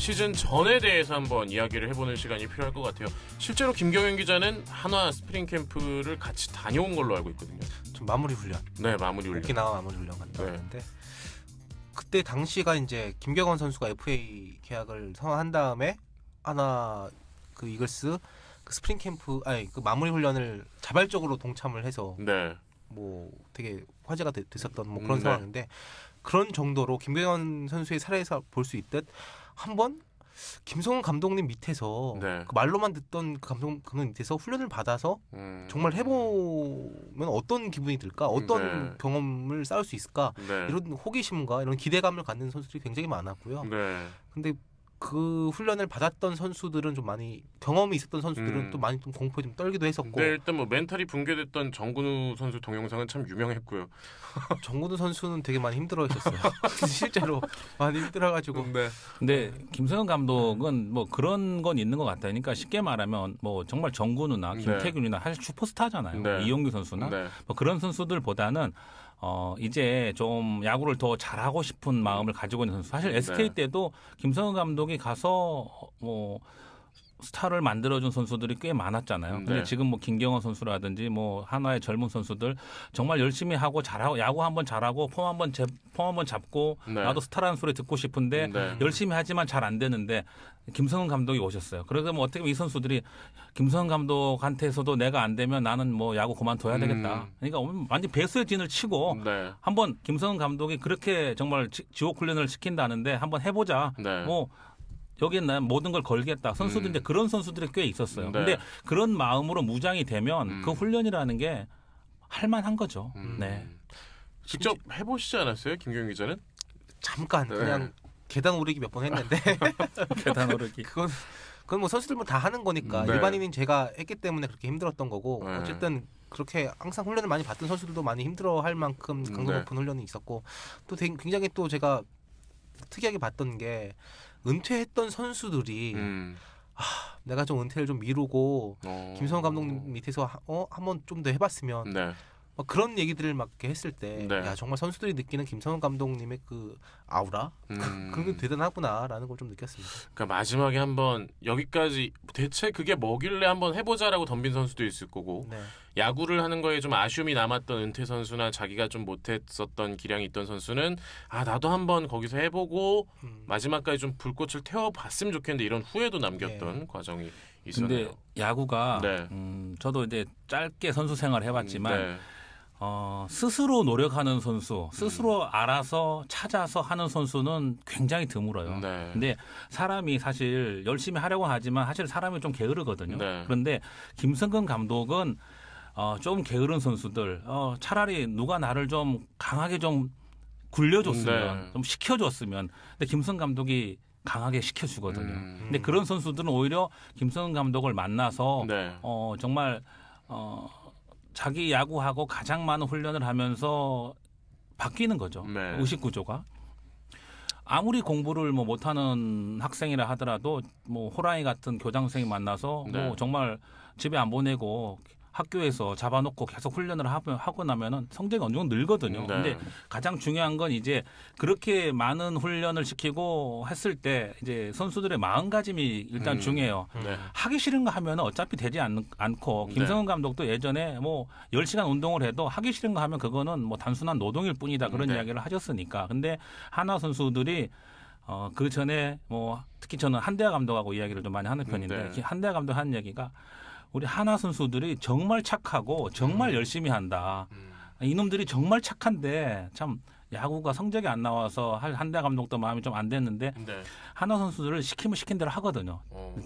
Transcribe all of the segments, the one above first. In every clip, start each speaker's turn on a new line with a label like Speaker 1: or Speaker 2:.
Speaker 1: 시즌 전에 대해서 한번 이야기를 해보는 시간이 필요할 것 같아요. 실제로 김경현 기자는 한화 스프링 캠프를 같이 다녀온 걸로 알고 있거든요.
Speaker 2: 좀 마무리 훈련.
Speaker 1: 네, 마무리 훈련.
Speaker 2: 오키나와 마무리 훈련 갔다 왔는데 그때 당시가 이제 김경원 선수가 FA 계약을 성사한 다음에 한화 그 이글스 그 스프링 캠프 그 마무리 훈련을 자발적으로 동참을 해서 뭐 되게 화제가 됐었던 뭐 그런 상황인데 그런 정도로 김경현 선수의 사례에서 볼 수 있듯 한번 김성훈 감독님 밑에서 그 말로만 듣던 그 감독님 밑에서 훈련을 받아서 정말 해보면 어떤 기분이 들까? 어떤 경험을 쌓을 수 있을까? 이런 호기심과 이런 기대감을 갖는 선수들이 굉장히 많았고요. 근데 그 훈련을 받았던 선수들은 좀 많이 경험이 있었던 선수들은 또 많이 좀 공포에 좀 떨기도 했었고.
Speaker 1: 네, 일단 뭐 멘탈이 붕괴됐던 정근우 선수 동영상은 참 유명했고요.
Speaker 2: 정근우 선수는 되게 많이 힘들어했었어요. 실제로 많이 힘들어가지고.
Speaker 3: 근데 김성현 감독은 뭐 그런 건 있는 것 같다. 그러니까 쉽게 말하면 뭐 정말 정근우나 김태균이나 사실 슈퍼스타잖아요. 이용규 선수나 뭐 그런 선수들보다는 이제 좀 야구를 더 잘하고 싶은 마음을 가지고 있는 선수. 사실 SK 때도 김성현 감독이 가서 뭐 스타를 만들어준 선수들이 꽤 많았잖아요. 근데 지금 뭐 김경원 선수라든지 뭐 한화의 젊은 선수들 정말 열심히 하고 잘하고 야구 한번 잘하고 폼 한번 잡고 나도 스타라는 소리 듣고 싶은데 열심히 하지만 잘 안 되는데 김성훈 감독이 오셨어요. 그래서 뭐 어떻게 보면 이 선수들이 김성훈 감독한테서도 내가 안 되면 나는 뭐 야구 그만둬야 되겠다. 그러니까 완전 배수의 진을 치고 한번 김성훈 감독이 그렇게 정말 지옥 훈련을 시킨다는데 한번 해보자. 뭐 여기에 난 모든 걸 걸겠다. 선수들 이제 그런 선수들이 꽤 있었어요. 근데 그런 마음으로 무장이 되면 그 훈련이라는 게 할만한 거죠.
Speaker 1: 직접 해보시지 않았어요, 김경현 기자는?
Speaker 2: 잠깐 그냥 계단 오르기 몇 번 했는데
Speaker 3: 계단 오르기.
Speaker 2: 그건 뭐 선수들만 다 하는 거니까 일반인인 제가 했기 때문에 그렇게 힘들었던 거고 어쨌든 그렇게 항상 훈련을 많이 받던 선수들도 많이 힘들어할 만큼 강도 높은 훈련이 있었고 또 굉장히 또 제가 특이하게 봤던 게 은퇴했던 선수들이 내가 좀 은퇴를 좀 미루고 김성훈 감독님 밑에서 한번 좀 더 해봤으면 그런 얘기들을 막 이렇게 했을 때 야, 정말 선수들이 느끼는 김성훈 감독님의 그 아우라 그런 게 대단하구나라는 걸 좀 느꼈습니다.
Speaker 1: 그러니까 마지막에 한번 여기까지 대체 그게 뭐길래 한번 해보자라고 덤빈 선수도 있을 거고 야구를 하는 거에 좀 아쉬움이 남았던 은퇴 선수나 자기가 좀 못했었던 기량이 있던 선수는 나도 한번 거기서 해보고 마지막까지 좀 불꽃을 태워봤으면 좋겠는데 이런 후회도 남겼던 과정이 있었네요.
Speaker 3: 근데 야구가 저도 이제 짧게 선수 생활을 해봤지만 스스로 노력하는 선수, 스스로 알아서 찾아서 하는 선수는 굉장히 드물어요. 근데 사람이 사실 열심히 하려고 하지만 사실 사람이 좀 게으르거든요. 그런데 김성근 감독은 좀 게으른 선수들, 차라리 누가 나를 좀 강하게 좀 굴려줬으면, 좀 시켜줬으면. 근데 김성근 감독이 강하게 시켜주거든요. 근데 그런 선수들은 오히려 김성근 감독을 만나서 정말 자기 야구하고 가장 많은 훈련을 하면서 바뀌는 거죠. 의식 구조가. 아무리 공부를 뭐 못하는 학생이라 하더라도 뭐 호랑이 같은 교장 선생님 만나서 뭐 정말 집에 안 보내고 학교에서 잡아놓고 계속 훈련을 하고 나면은 성적이 어느 정도 늘거든요. 근데 가장 중요한 건 이제 그렇게 많은 훈련을 시키고 했을 때 이제 선수들의 마음가짐이 일단 중요해요. 하기 싫은 거 하면 어차피 되지 않고 김성훈 감독도 예전에 뭐 10시간 운동을 해도 하기 싫은 거 하면 그거는 뭐 단순한 노동일 뿐이다 그런 이야기를 하셨으니까. 근데 한화 선수들이 그 전에 뭐 특히 저는 한대하 감독하고 이야기를 좀 많이 하는 편인데 한대하 감독 하는 얘기가 우리 한화 선수들이 정말 착하고 정말 열심히 한다. 이놈들이 정말 착한데 참 야구가 성적이 안 나와서 한대 감독도 마음이 좀 안 됐는데 한화 선수들을 시키면 시킨 대로 하거든요.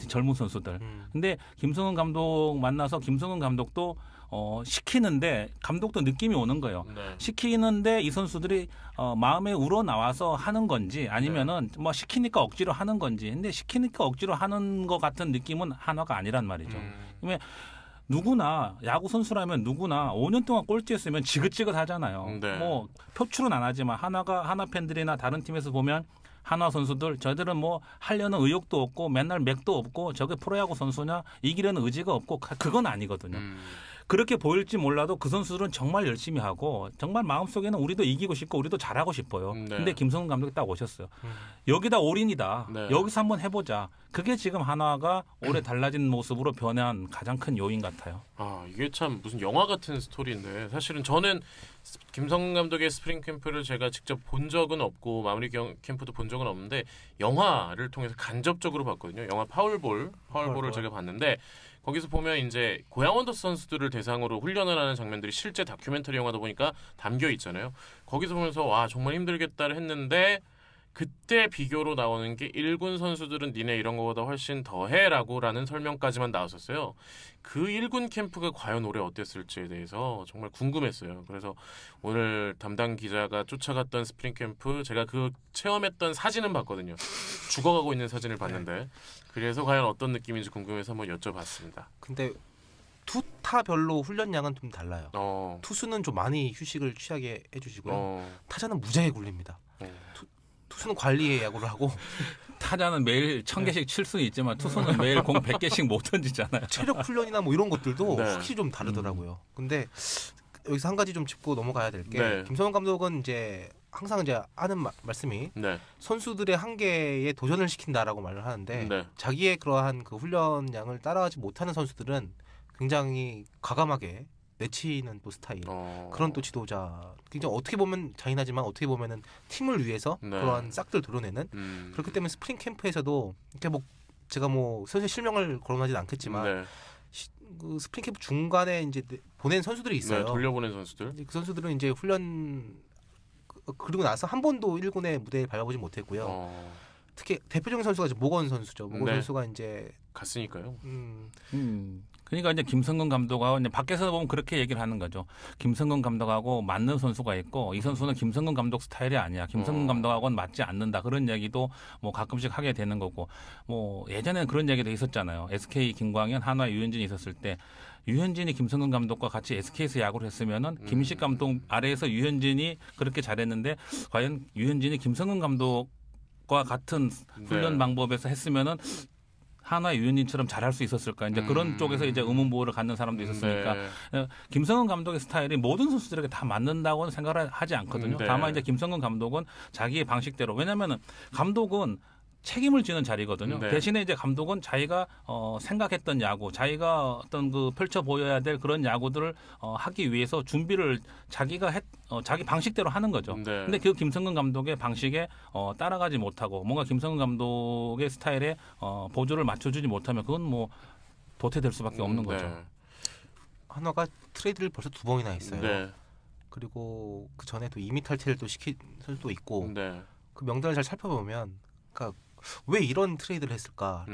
Speaker 3: 젊은 선수들. 근데 김성훈 감독 만나서 김성훈 감독도 시키는데 감독도 느낌이 오는 거예요. 시키는데 이 선수들이 마음에 우러나와서 하는 건지 아니면은 뭐 시키니까 억지로 하는 건지. 근데 시키니까 억지로 하는 것 같은 느낌은 한화가 아니란 말이죠. 그러면 누구나 야구 선수라면 누구나 5년 동안 꼴찌했으면 지긋지긋 하잖아요. 뭐 표출은 안 하지만 한화 팬들이나 다른 팀에서 보면 한화 선수들 저희들은 뭐 하려는 의욕도 없고 맨날 맥도 없고 저게 프로야구 선수냐 이기려는 의지가 없고 그건 아니거든요. 그렇게 보일지 몰라도 그 선수들은 정말 열심히 하고 정말 마음속에는 우리도 이기고 싶고 우리도 잘하고 싶어요.
Speaker 1: 네.
Speaker 3: 근데 김성근 감독이 딱 오셨어요. 여기다 올인이다.
Speaker 1: 네.
Speaker 3: 여기서 한번 해보자. 그게 지금 한화가 올해 달라진 모습으로 변한 가장 큰 요인 같아요.
Speaker 1: 아, 이게 참 무슨 영화 같은 스토리인데 사실은 저는 김성근 감독의 스프링 캠프를 제가 직접 본 적은 없고 마무리 캠프도 본 적은 없는데 영화를 통해서 간접적으로 봤거든요. 영화 파울볼을 제가 봤는데 거기서 보면 이제 고양 원더스 선수들을 대상으로 훈련을 하는 장면들이 실제 다큐멘터리 영화다 보니까 담겨 있잖아요. 거기서 보면서 와 정말 힘들겠다를 했는데 그때 비교로 나오는 게 1군 선수들은 니네 이런 거보다 훨씬 더해라는 설명까지만 나왔었어요. 그 1군 캠프가 과연 올해 어땠을지에 대해서 정말 궁금했어요. 그래서 오늘 담당 기자가 쫓아갔던 스프링 캠프 제가 그 체험했던 사진은 봤거든요. 죽어가고 있는 사진을 봤는데 그래서 과연 어떤 느낌인지 궁금해서 한번 여쭤봤습니다.
Speaker 2: 근데 투타별로 훈련량은 좀 달라요. 투수는 좀 많이 휴식을 취하게 해주시고요. 타자는 무지하게 굴립니다. 투수는 관리의 야구를 하고
Speaker 3: 타자는 매일 1000개씩 칠 수는 있지만 투수는 매일 공 100개씩 못 던지잖아요.
Speaker 2: 체력 훈련이나 뭐 이런 것들도
Speaker 1: 네.
Speaker 2: 확실히 좀 다르더라고요. 근데 여기서 한 가지 좀 짚고 넘어가야 될 게
Speaker 1: 네.
Speaker 2: 김성근 감독은 이제 항상 이제 하는 말씀이
Speaker 1: 네.
Speaker 2: 선수들의 한계에 도전을 시킨다라고 말을 하는데
Speaker 1: 네.
Speaker 2: 자기의 그러한 그 훈련량을 따라하지 못하는 선수들은 굉장히 과감하게 내치는 또 스타일 그런 또 지도자 굉장히 어떻게 보면 잔인하지만 어떻게 보면은 팀을 위해서
Speaker 1: 네.
Speaker 2: 그러한 싹들 도려내는 그렇기 때문에 스프링 캠프에서도 이렇게 뭐 제가 뭐 선수 실명을 거론하지는 않겠지만
Speaker 1: 네.
Speaker 2: 그 스프링 캠프 중간에 이제 보낸 선수들이 있어요.
Speaker 1: 네, 돌려보낸 선수들.
Speaker 2: 그 선수들은 이제 훈련 그리고 나서 한 번도 1군의 무대에 밟아보지 못했고요. 특히 대표적인 선수가 이제 모건 선수죠. 모건
Speaker 1: 네.
Speaker 2: 선수가 이제
Speaker 1: 갔으니까요.
Speaker 3: 그러니까 이제 김성근 감독하고 이제 밖에서 보면 그렇게 얘기를 하는 거죠. 김성근 감독하고 맞는 선수가 있고 이 선수는 김성근 감독 스타일이 아니야. 김성근 감독하고는 맞지 않는다. 그런 얘기도 뭐 가끔씩 하게 되는 거고 뭐 예전에는 그런 얘기도 있었잖아요. SK 김광현, 한화 유현진이 있었을 때 유현진이 김성근 감독과 같이 SK에서 야구를 했으면은 김식 감독 아래에서 유현진이 그렇게 잘했는데 과연 유현진이 김성근 감독과 같은 훈련
Speaker 1: 네.
Speaker 3: 방법에서 했으면은 한화 유현진처럼 잘할 수 있었을까? 이제 그런 쪽에서 이제 의문부호를 갖는 사람도 있었으니까
Speaker 1: 네.
Speaker 3: 김성근 감독의 스타일이 모든 선수들에게 다 맞는다고는 생각을 하지 않거든요.
Speaker 1: 네.
Speaker 3: 다만 이제 김성근 감독은 자기의 방식대로 왜냐하면은 감독은 책임을 지는 자리거든요.
Speaker 1: 네.
Speaker 3: 대신에 이제 감독은 자기가 생각했던 야구, 자기가 어떤 그 펼쳐 보여야 될 그런 야구들을 하기 위해서 준비를 자기가 자기 방식대로 하는 거죠.
Speaker 1: 네.
Speaker 3: 근데 그 김성근 감독의 방식에 따라가지 못하고 뭔가 김성근 감독의 스타일에 보조를 맞춰주지 못하면 그건 뭐 도태될 수밖에 없는 거죠.
Speaker 1: 네.
Speaker 2: 한화가 트레이드를 벌써 2번이나 했어요.
Speaker 1: 네.
Speaker 2: 그리고 그 전에 또 이미 탈퇴를 또 시킨 선수도 있고
Speaker 1: 네.
Speaker 2: 그 명단을 잘 살펴보면 그러니까 왜 이런 트레이드를 했을까?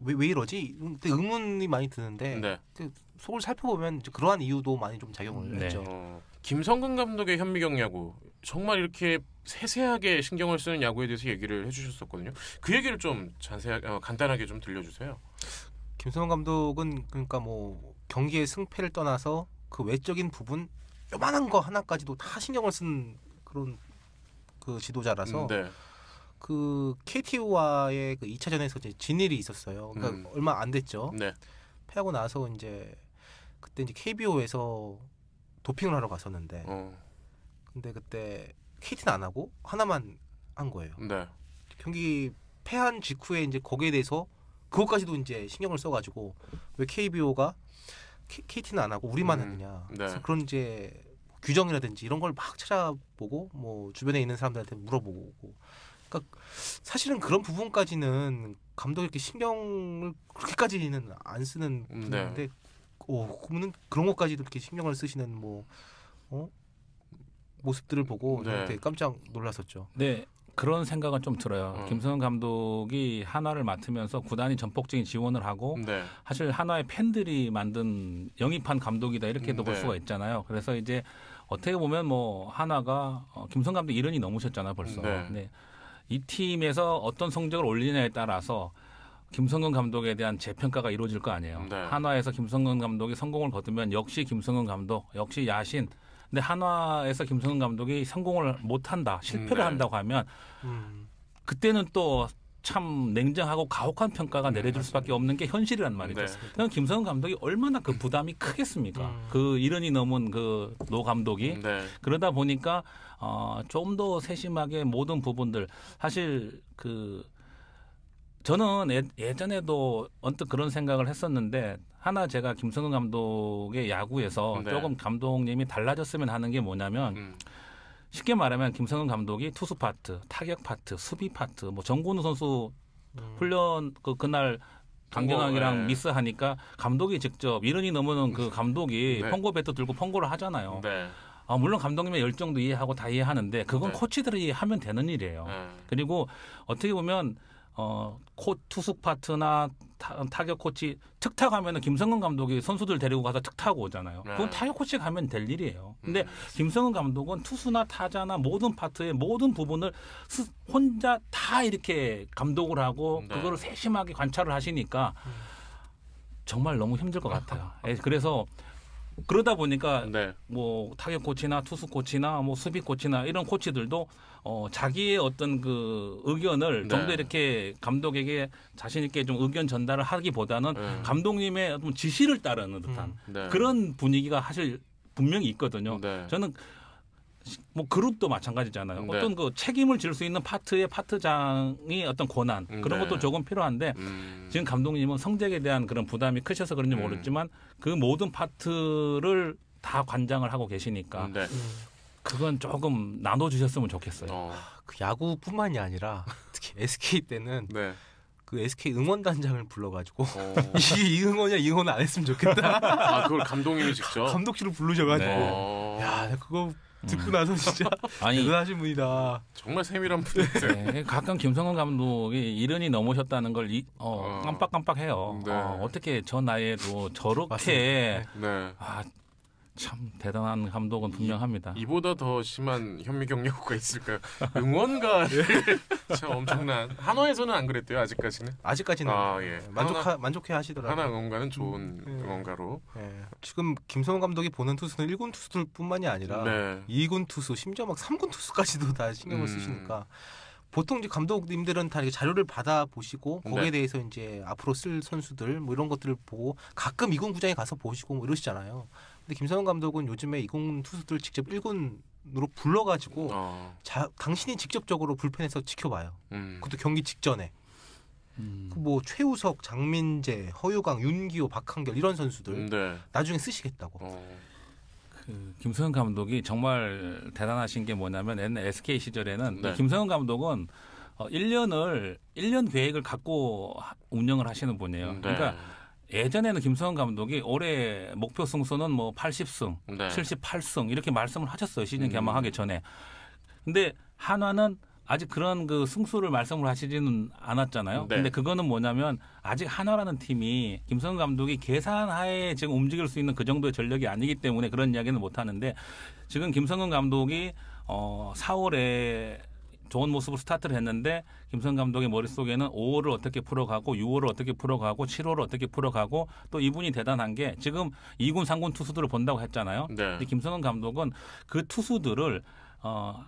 Speaker 2: 왜 이러지? 근데 의문이 많이 드는데
Speaker 1: 네.
Speaker 2: 그 속을 살펴보면 이제 그러한 이유도 많이 좀 작용을
Speaker 3: 네.
Speaker 2: 했죠.
Speaker 1: 김성근 감독의 현미경 야구 정말 이렇게 세세하게 신경을 쓰는 야구에 대해서 얘기를 해주셨었거든요. 그 얘기를 좀 간단하게 좀 들려주세요.
Speaker 2: 김성근 감독은 그러니까 뭐 경기의 승패를 떠나서 그 외적인 부분 요만한 거 하나까지도 다 신경을 쓴 그런 그 지도자라서
Speaker 1: 네.
Speaker 2: 그 KT와의 그 2차전에서 이제 진 일이 있었어요. 그러니까 얼마 안 됐죠.
Speaker 1: 네.
Speaker 2: 패하고 나서 이제 그때 이제 KBO에서 도핑을 하러 갔었는데 근데 그때 KT는 안 하고 하나만 한 거예요.
Speaker 1: 네.
Speaker 2: 경기 패한 직후에 이제 거기에 대해서 그것까지도 이제 신경을 써가지고 왜 KBO가 KT는 안 하고 우리만 했느냐.
Speaker 1: 네.
Speaker 2: 그래서 그런 이제 규정이라든지 이런 걸 막 찾아보고 뭐 주변에 있는 사람들한테 물어보고. 그러니까 사실은 그런 부분까지는 감독이 이렇게 신경을 그렇게까지는 안 쓰는 분인데, 그분은 그런 것까지도 이렇게 신경을 쓰시는 모습들을 보고 되게 깜짝 놀랐었죠.
Speaker 3: 네. 그런 생각은 좀 들어요. 김성근 감독이 한화를 맡으면서 구단이 전폭적인 지원을 하고 사실 한화의 팬들이 만든 영입한 감독이다 이렇게도 볼 수가 있잖아요. 그래서 이제 어떻게 보면 뭐 한화가 김성근 감독 이른이 넘으셨잖아요 벌써. 네. 이 팀에서 어떤 성적을 올리느냐에 따라서 김성근 감독에 대한 재평가가 이루어질 거 아니에요. 한화에서 김성근 감독이 성공을 거두면 역시 김성근 감독, 역시 야신. 근데 한화에서 김성근 감독이 성공을 못한다, 실패를 한다고 하면 그때는 또 참 냉정하고 가혹한 평가가 내려질 수밖에 없는 게 현실이란 말이죠. 그럼 김성근 감독이 얼마나 그 부담이 크겠습니까? 그 이른이 넘은 그 노 감독이 그러다 보니까 좀 더 세심하게 모든 부분들 사실 그 저는 예전에도 언뜻 그런 생각을 했었는데 하나 제가 김성근 감독의 야구에서 조금 감독님이 달라졌으면 하는 게 뭐냐면 쉽게 말하면 김성근 감독이 투수 파트, 타격 파트, 수비 파트, 뭐 정근우 선수 훈련 그날 강경항이랑 미스하니까 감독이 직접 이른이 넘는 그 감독이 펑고 배트 들고 펑고를 하잖아요. 물론 감독님의 열정도 이해하고 다 이해하는데 그건 코치들이 하면 되는 일이에요. 그리고 어떻게 보면 투수 파트나 타격 코치 특타 가면은 김성근 감독이 선수들 데리고 가서 특타하고 오잖아요. 그건 타격 코치가 하면 될 일이에요. 근데 김성근 감독은 투수나 타자나 모든 파트의 모든 부분을 혼자 다 이렇게 감독을 하고 그거를 세심하게 관찰을 하시니까 정말 너무 힘들 것 같아요. 그래서 그러다 보니까 뭐 타격 코치나 투수 코치나 뭐 수비 코치나 이런 코치들도 자기의 어떤 그 의견을 좀 더 이렇게 감독에게 자신 있게 좀 의견 전달을 하기보다는 감독님의 어떤 지시를 따르는 듯한 그런 분위기가 사실 분명히 있거든요. 저는 뭐 그룹도 마찬가지잖아요. 어떤 그 책임을 질 수 있는 파트의 파트장이 어떤 권한 그런 것도 조금 필요한데 지금 감독님은 성적에 대한 그런 부담이 크셔서 그런지 모르겠지만 그 모든 파트를 다 관장을 하고 계시니까 그건 조금 나눠주셨으면 좋겠어요.
Speaker 2: 그 야구뿐만이 아니라 특히 SK 때는 그 SK 응원단장을 불러가지고 이 응원이야 이 응원 안 했으면 좋겠다.
Speaker 1: 그걸 감독님이 직접
Speaker 2: 감독실을 부르셔가지고 야 그거 듣고 나서 진짜 대단하신 분이다.
Speaker 1: 정말 세밀한 분이세요.
Speaker 3: 가끔 김성근 감독이 이른이 넘으셨다는 걸 깜빡깜빡해요. 어떻게 저 나이에도 저렇게 참 대단한 감독은 분명합니다.
Speaker 1: 이보다 더 심한 현미경력고가 있을까요? 응원가 참 엄청난. 한화에서는 안 그랬대요 아직까지는.
Speaker 2: 아직까지는 만족해 하시더라고요.
Speaker 1: 한화 응원가는 좋은 응원가로.
Speaker 2: 지금 김성훈 감독이 보는 투수는 1군 투수들뿐만이 아니라 2군 투수 심지어 막 3군 투수까지도 다 신경을 쓰시니까. 보통 이제 감독님들은 다 자료를 받아 보시고 거기에 대해서 이제 앞으로 쓸 선수들 뭐 이런 것들을 보고 가끔 2군 구장에 가서 보시고 뭐 이러시잖아요. 근데 김성훈 감독은 요즘에 2군 투수들 직접 1군으로 불러가지고 당신이 직접적으로 불펜에서 지켜봐요. 그것도 경기 직전에. 뭐 최우석, 장민재, 허유강, 윤기호, 박한결 이런 선수들 나중에 쓰시겠다고.
Speaker 3: 김성근 감독이 정말 대단하신 게 뭐냐면 옛날 SK 시절에는 김성근 감독은 1년 계획을 갖고 운영을 하시는 분이에요. 그러니까 예전에는 김성근 감독이 올해 목표 승수는 뭐 80승, 78승 이렇게 말씀을 하셨어요. 시즌 개막하기 전에. 근데 한화는 아직 그런 그 승수를 말씀을 하시지는 않았잖아요. 근데 그거는 뭐냐면 아직 한화라는 팀이 김성근 감독이 계산하에 지금 움직일 수 있는 그 정도의 전력이 아니기 때문에 그런 이야기는 못 하는데 지금 김성근 감독이 4월에 좋은 모습으로 스타트를 했는데 김성근 감독의 머릿속에는 5월을 어떻게 풀어가고 6월을 어떻게 풀어가고 7월을 어떻게 풀어가고 또 이분이 대단한 게 지금 2군, 3군 투수들을 본다고 했잖아요. 근데 김성근 감독은 그 투수들을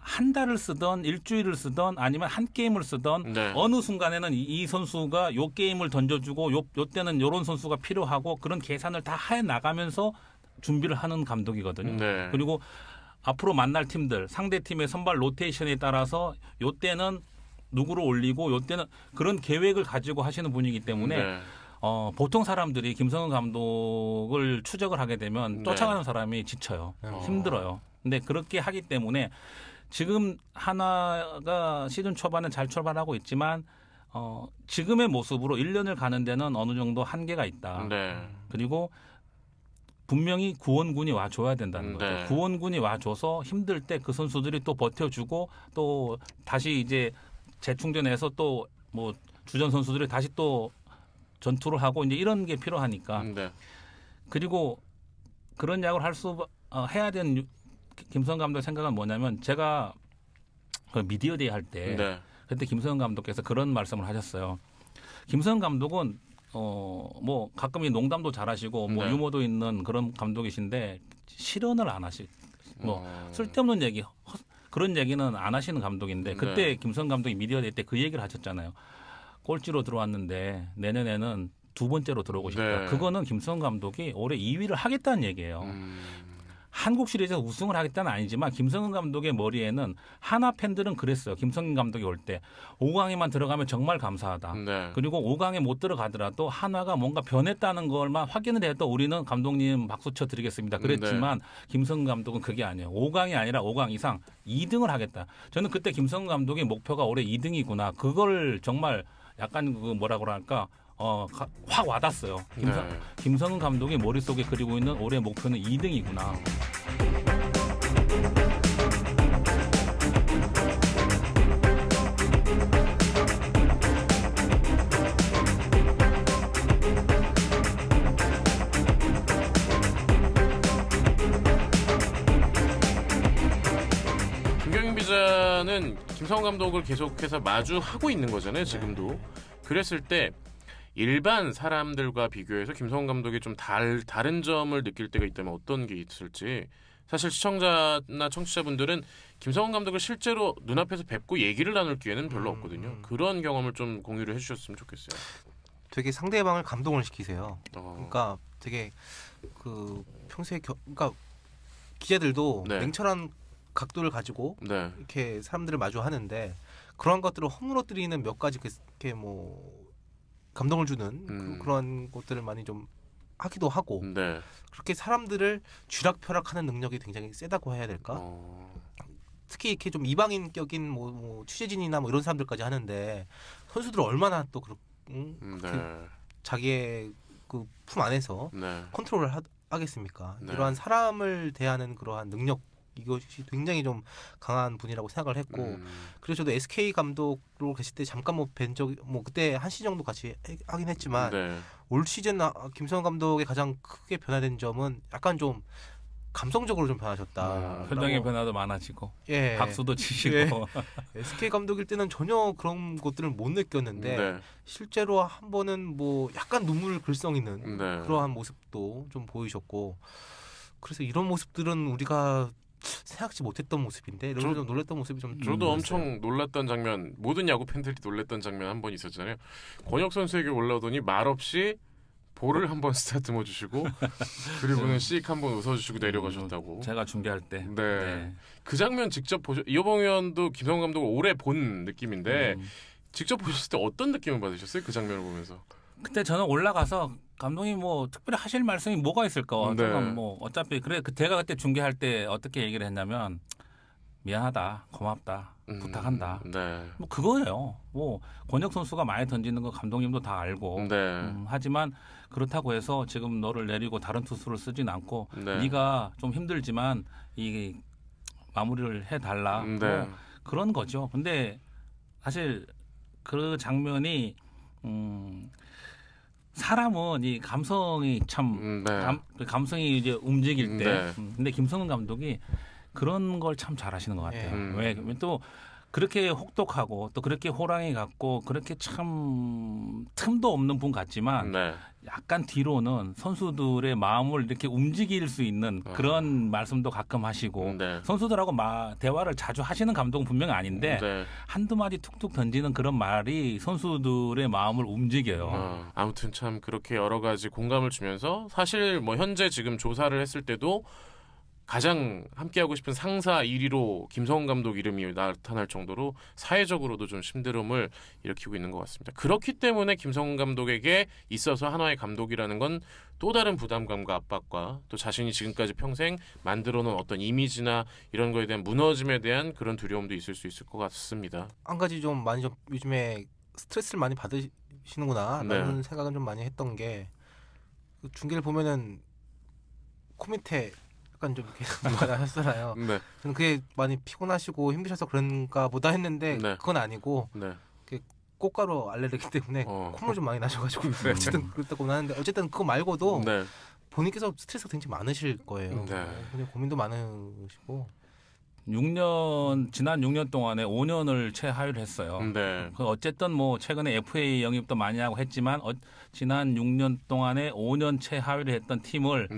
Speaker 3: 한 달을 쓰던 일주일을 쓰던 아니면 한 게임을 쓰던 어느 순간에는 이 선수가 요 게임을 던져주고 요 때는 요런 선수가 필요하고 그런 계산을 다 해 나가면서 준비를 하는 감독이거든요. 그리고 앞으로 만날 팀들 상대 팀의 선발 로테이션에 따라서 요 때는 누구를 올리고 요 때는 그런 계획을 가지고 하시는 분이기 때문에 보통 사람들이 김성근 감독을 추적을 하게 되면 쫓아가는 사람이 지쳐요. 힘들어요. 근데 그렇게 하기 때문에 지금 한화가 시즌 초반에 잘 출발하고 있지만 지금의 모습으로 1년을 가는 데는 어느 정도 한계가 있다. 그리고 분명히 구원군이 와줘야 된다는 거죠. 구원군이 와줘서 힘들 때 그 선수들이 또 버텨주고 또 다시 이제 재충전해서 또 뭐 주전 선수들이 다시 또 전투를 하고 이제 이런 게 필요하니까. 그리고 그런 야구를 해야 되는 김성근 감독의 생각은 뭐냐면 제가 그 미디어데이 할 때 그때 김성근 감독께서 그런 말씀을 하셨어요. 김성근 감독은 뭐 가끔 농담도 잘하시고 뭐 유머도 있는 그런 감독이신데 실언을 안 뭐 쓸데없는 얘기 그런 얘기는 안 하시는 감독인데 그때 김성근 감독이 미디어데이 때 그 얘기를 하셨잖아요. 꼴찌로 들어왔는데 내년에는 2번째로 들어오고 싶다. 그거는 김성근 감독이 올해 2위를 하겠다는 얘기예요. 한국 시리즈에서 우승을 하겠다는 아니지만 김성근 감독의 머리에는 하나 팬들은 그랬어요. 김성근 감독이 올 때 5강에만 들어가면 정말 감사하다. 그리고 5강에 못 들어가더라도 한화가 뭔가 변했다는 걸만 확인을 해도 우리는 감독님 박수 쳐드리겠습니다. 그랬지만 김성근 감독은 그게 아니에요. 5강이 아니라 5강 이상 2등을 하겠다. 저는 그때 김성근 감독의 목표가 올해 2등이구나. 그걸 정말 약간 그 뭐라 그럴까 확 와닿았어요. 김성근 감독의 머릿속에 그리고 있는 올해 목표는 2등이구나.
Speaker 1: 김경민 기자는 김성근 감독을 계속해서 마주하고 있는 거잖아요. 지금도. 그랬을 때 일반 사람들과 비교해서 김성근 감독이 좀 다른 점을 느낄 때가 있다면 어떤 게 있을지. 사실 시청자나 청취자분들은 김성근 감독을 실제로 눈앞에서 뵙고 얘기를 나눌 기회는 별로 없거든요. 그런 경험을 좀 공유를 해주셨으면 좋겠어요.
Speaker 2: 되게 상대방을 감동을 시키세요. 그러니까 되게 그 평소에 그러니까 기자들도 냉철한 각도를 가지고 이렇게 사람들을 마주하는데 그런 것들을 허물어뜨리는 몇 가지 이렇게 뭐 감동을 주는 그런 것들을 많이 좀 하기도 하고 그렇게 사람들을 쥐락펴락하는 능력이 굉장히 세다고 해야 될까? 특히 이렇게 좀 이방인격인 뭐 취재진이나 뭐 이런 사람들까지 하는데 선수들을 얼마나 또 자기의 그 품 안에서 컨트롤을 하겠습니까? 이러한 사람을 대하는 그러한 능력 이것이 굉장히 좀 강한 분이라고 생각을 했고 그래서 저도 SK 감독으로 계실 때 잠깐 뵌 적이 그때 한 시즌 정도 같이 하긴 했지만 올 시즌 김성근 감독의 가장 크게 변화된 점은 약간 좀 감성적으로 좀 변하셨다.
Speaker 3: 표정의 변화도 많아지고 박수도 치시고
Speaker 2: SK 감독일 때는 전혀 그런 것들을 못 느꼈는데 실제로 한 번은 뭐 약간 눈물 글썽 있는 그러한 모습도 좀 보이셨고 그래서 이런 모습들은 우리가 생각지 못했던 모습인데 이런 좀 놀랐던 모습이 좀
Speaker 1: 저도 엄청 놀랐던 장면 모든 야구 팬들이 놀랐던 장면 한 번 있었잖아요. 권혁 선수에게 올라오더니 말없이 볼을 한번 스타트머 주시고 그리고는 씩 한번 웃어주시고 내려가셨다고.
Speaker 3: 제가 중계할 때.
Speaker 1: 그 장면 직접 이호봉 의원도 김성근 감독을 오래 본 느낌인데 직접 보셨을 때 어떤 느낌을 받으셨어요? 그 장면을 보면서.
Speaker 3: 그때 저는 올라가서 감독님 뭐 특별히 하실 말씀이 뭐가 있을까? 저는 뭐 어차피 제가 그때 중계할 때 어떻게 얘기를 했냐면 미안하다, 고맙다, 부탁한다. 뭐 그거예요. 뭐 권혁 선수가 많이 던지는 거 감독님도 다 알고. 하지만 그렇다고 해서 지금 너를 내리고 다른 투수를 쓰진 않고 네가 좀 힘들지만 이 마무리를 해달라. 뭐 그런 거죠. 근데 사실 그 장면이 사람은 이 감성이 참 감성이 이제 움직일 때 근데 김성근 감독이 그런 걸 참 잘하시는 것 같아요. 왜 또 그렇게 혹독하고 또 그렇게 호랑이 같고 그렇게 참 틈도 없는 분 같지만 약간 뒤로는 선수들의 마음을 이렇게 움직일 수 있는 그런 말씀도 가끔 하시고 선수들하고 대화를 자주 하시는 감독은 분명히 아닌데 한두 마디 툭툭 던지는 그런 말이 선수들의 마음을 움직여요.
Speaker 1: 아무튼 참 그렇게 여러 가지 공감을 주면서 사실 뭐 현재 지금 조사를 했을 때도 가장 함께하고 싶은 상사 1위로 김성근 감독 이름이 나타날 정도로 사회적으로도 좀 힘듦을 일으키고 있는 것 같습니다. 그렇기 때문에 김성근 감독에게 있어서 한화의 감독이라는 건 또 다른 부담감과 압박과 또 자신이 지금까지 평생 만들어놓은 어떤 이미지나 이런 거에 대한 무너짐에 대한 그런 두려움도 있을 수 있을 것 같습니다.
Speaker 2: 한 가지 좀 많이 좀 요즘에 스트레스를 많이 받으시는구나 라는 생각은 좀 많이 했던 게 중계를 보면은 코 밑에 약간 좀 이렇게 하셨잖아요. 저는 그게 많이 피곤하시고 힘드셔서 그런가 보다 했는데 그건 아니고 꽃가루 알레르기 때문에 콧물 좀 많이 나셔가지고 어쨌든 그렇다고 하는데 어쨌든 그거 말고도 본인께서 스트레스가 굉장히 많으실 거예요. 고민도 많으시고
Speaker 3: 지난 6년 동안에 5년을 채하위를 했어요. 어쨌든 뭐 최근에 FA 영입도 많이 하고 했지만 지난 6년 동안에 5년 채하위를 했던 팀을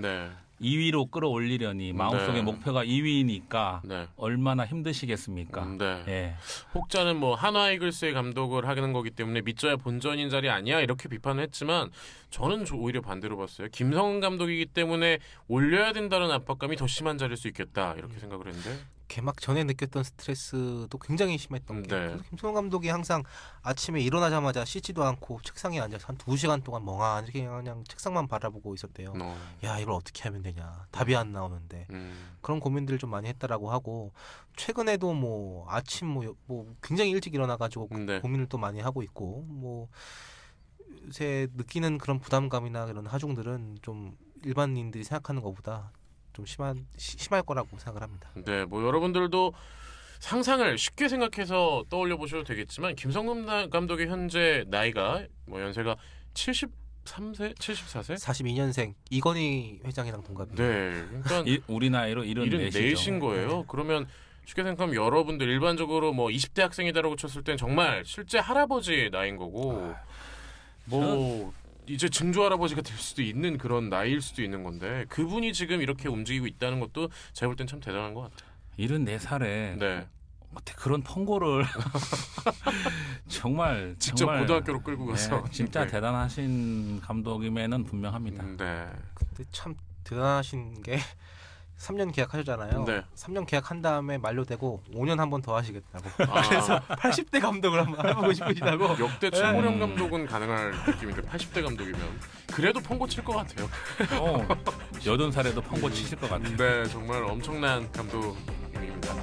Speaker 3: 2위로 끌어올리려니 마음속에
Speaker 1: 네.
Speaker 3: 목표가 2위니까
Speaker 1: 네.
Speaker 3: 얼마나 힘드시겠습니까?
Speaker 1: 네.
Speaker 3: 예.
Speaker 1: 혹자는 뭐 한화 이글스의 감독을 하는 거기 때문에 믿져야 본전인 자리 아니야 이렇게 비판을 했지만 저는 오히려 반대로 봤어요. 김성은 감독이기 때문에 올려야 된다는 압박감이 더 심한 자리일 수 있겠다 이렇게 생각을 했는데
Speaker 2: 개막 전에 느꼈던 스트레스도 굉장히 심했던 게
Speaker 1: 네.
Speaker 2: 김성훈 감독이 항상 아침에 일어나자마자 씻지도 않고 책상에 앉아서 한 2시간 동안 멍하니 그냥 책상만 바라보고 있었대요. 야 이걸 어떻게 하면 되냐 답이 안 나오는데 그런 고민들을 좀 많이 했다라고 하고 최근에도 뭐 아침 뭐 굉장히 일찍 일어나가지고
Speaker 1: 네.
Speaker 2: 고민을 또 많이 하고 있고 뭐 요새 느끼는 그런 부담감이나 그런 하중들은 좀 일반인들이 생각하는 것보다 좀 심할 거라고 생각을 합니다.
Speaker 1: 네, 뭐 여러분들도 상상을 쉽게 생각해서 떠올려 보셔도 되겠지만 김성근 감독의 현재 나이가 뭐 연세가 73세, 74세?
Speaker 2: 42년생 이건희 회장이랑 동갑이에요.
Speaker 1: 네, 그러니까
Speaker 3: 우리 나이로
Speaker 1: 74신 거예요.
Speaker 2: 네.
Speaker 1: 그러면 쉽게 생각하면 여러분들 일반적으로 뭐 20대 학생이다라고 쳤을 땐 정말 실제 할아버지 나이인 거고 뭐 이제 증조 할아버지가 될 수도 있는 그런 나이일 수도 있는 건데 그분이 지금 이렇게 움직이고 있다는 것도 제가 볼 땐 참 대단한 것 같아요.
Speaker 3: 74살에
Speaker 1: 네.
Speaker 3: 어떻게 그런 통고를 정말
Speaker 1: 직접
Speaker 3: 정말,
Speaker 1: 고등학교로 끌고 가서
Speaker 3: 진짜
Speaker 1: 네.
Speaker 3: 대단하신 감독임에는 분명합니다.
Speaker 1: 네.
Speaker 2: 근데 참 대단하신 게 3년 계약하셨잖아요.
Speaker 1: 네.
Speaker 2: 3년 계약한 다음에 만료되고 5년 한 번 더 하시겠다고.
Speaker 1: 아.
Speaker 2: 그래서 80대 감독을 한번 해보고 싶으시다고.
Speaker 1: 역대 최고령 감독은 가능할 느낌인데 80대 감독이면 그래도 펑고 칠 것 같아요.
Speaker 3: 80살에도 펑고 치실 것 같아요.
Speaker 1: 네, 정말 엄청난 감독님입니다.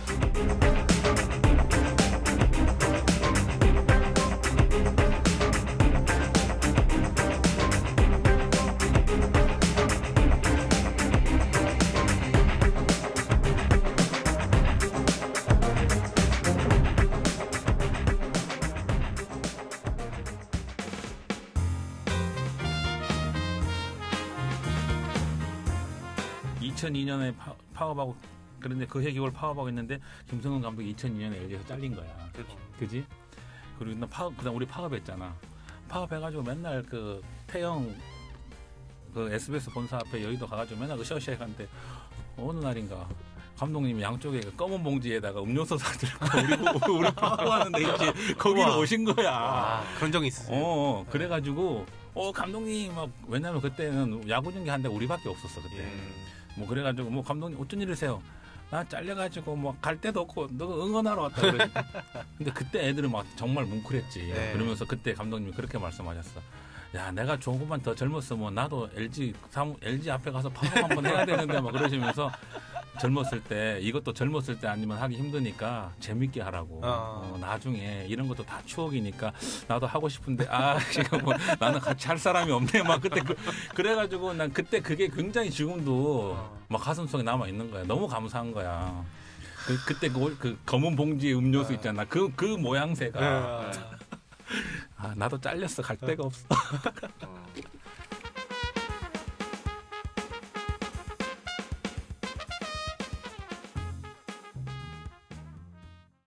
Speaker 3: 2002년에 파업하고 그런데 그 해기월 파업하고 있는데 김성근 감독이 2002년에 LG에서 잘린 거야. 그지? 그리고 그다음 우리 파업했잖아. 파업해가지고 맨날 그 태영 그 SBS 본사 앞에 여의도 가가지고 맨날 그 셔시에 갔는데 어느 날인가 감독님이 양쪽에 그 검은 봉지에다가 음료수 사들고 우리 파업하는데 이제 거기로 오신 거야.
Speaker 2: 그런 적이 있었어요.
Speaker 3: 그래가지고 감독님 막 왜냐면 그때는 야구 중계 한데 우리밖에 없었어 그때. 뭐 그래가지고 뭐 감독님 어쩐 일이세요? 나 잘려가지고 뭐 갈 데도 없고 너 응원하러 왔다 그러지. 근데 그때 애들은 막 정말 뭉클했지.
Speaker 2: 네.
Speaker 3: 그러면서 그때 감독님이 그렇게 말씀하셨어. 야 내가 조금만 더 젊었으면 나도 LG 앞에 가서 파업 한번 해야 되는데 막 그러시면서 젊었을 때 이것도 젊었을 때 아니면 하기 힘드니까 재밌게 하라고. 나중에 이런 것도 다 추억이니까 나도 하고 싶은데 지금 뭐 나는 같이 할 사람이 없네. 막 그때 그래가지고 난 그때 그게 굉장히 지금도 막 가슴속에 남아 있는 거야. 너무 감사한 거야. 그때 그 검은 봉지에 음료수 있잖아. 그 모양새가. 나도 잘렸어. 갈 데가 없어.